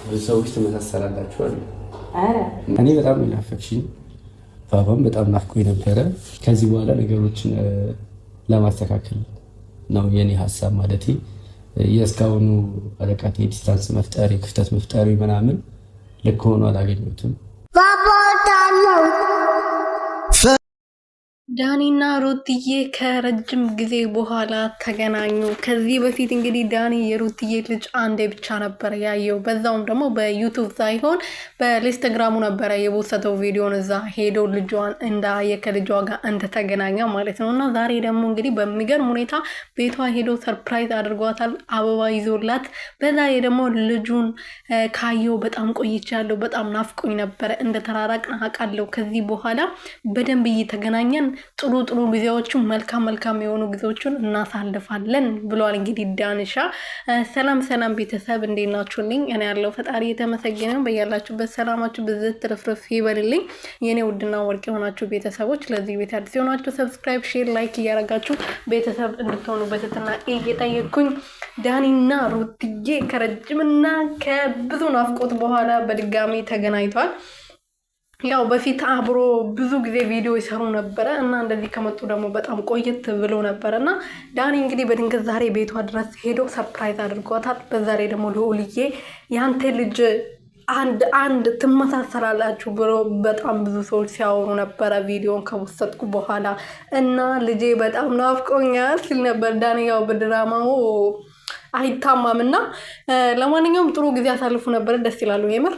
ብዙ ሰዎች ተመሳሰላላችሁ አሉ። እኔ በጣም ናፈቅሽኝ፣ ባባም በጣም ናፍቆኝ ነበረ። ከዚህ በኋላ ነገሮችን ለማስተካከል ነው የኔ ሀሳብ። ማለት የእስካሁኑ አለቃት ዲስታንስ መፍጠሪ ክፍተት መፍጠሪ ምናምን ልክ ሆኖ አላገኘሁትም። ዳኒና ሩትዬ ከረጅም ጊዜ በኋላ ተገናኙ። ከዚህ በፊት እንግዲህ ዳኒ የሩትዬ ልጅ አንዴ ብቻ ነበረ ያየው፣ በዛውም ደግሞ በዩቱብ ሳይሆን በኢንስታግራሙ ነበረ የቦሰተው ቪዲዮን እዛ ሄዶ ልጇን እንዳየ ከልጇ ጋር እንደተገናኘ ማለት ነው። እና ዛሬ ደግሞ እንግዲህ በሚገርም ሁኔታ ቤቷ ሄዶ ሰርፕራይዝ አድርጓታል፣ አበባ ይዞላት። በዛ ደግሞ ልጁን ካየው በጣም ቆይቻለሁ፣ በጣም ናፍቆኝ ነበረ፣ እንደተራራቅን አውቃለሁ። ከዚህ በኋላ በደንብ እየተገናኘን ጥሩ ጊዜዎችን መልካም የሆኑ ጊዜዎችን እናሳልፋለን ብሏል። እንግዲህ ዳንሻ ሰላም ቤተሰብ እንዴት ናችሁልኝ? እኔ ያለው ፈጣሪ የተመሰገነ በያላችሁበት ሰላማችሁ ብዝት ትርፍርፍ ይበልልኝ። የኔ ውድና ወርቅ የሆናችሁ ቤተሰቦች ለዚህ ቤት አዲስ የሆናችሁ ሰብስክራይብ፣ ሼር፣ ላይክ እያደረጋችሁ ቤተሰብ እንድትሆኑ በትህትና እየጠየቅኩኝ ዳኒና ሩትዬ ከረጅምና ከብዙ ናፍቆት በኋላ በድጋሚ ተገናኝተዋል። ያው በፊት አብሮ ብዙ ጊዜ ቪዲዮ ይሰሩ ነበረ እና እንደዚህ ከመጡ ደግሞ በጣም ቆየት ብሎ ነበረ እና ዳኒ እንግዲህ በድንገት ዛሬ ቤቷ ድረስ ሄዶ ሰርፕራይዝ አድርጓታል። በዛሬ ደግሞ ልዑልዬ ያንተ ልጅ አንድ ትመሳሰላላችሁ ብሎ በጣም ብዙ ሰዎች ሲያወሩ ነበረ ቪዲዮን ከወሰድኩ በኋላ እና ልጄ በጣም ናፍቆኛል ሲል ነበር ዳኒ። ያው በድራማው አይታማም እና ለማንኛውም ጥሩ ጊዜ አሳልፉ ነበር። ደስ ይላሉ የምር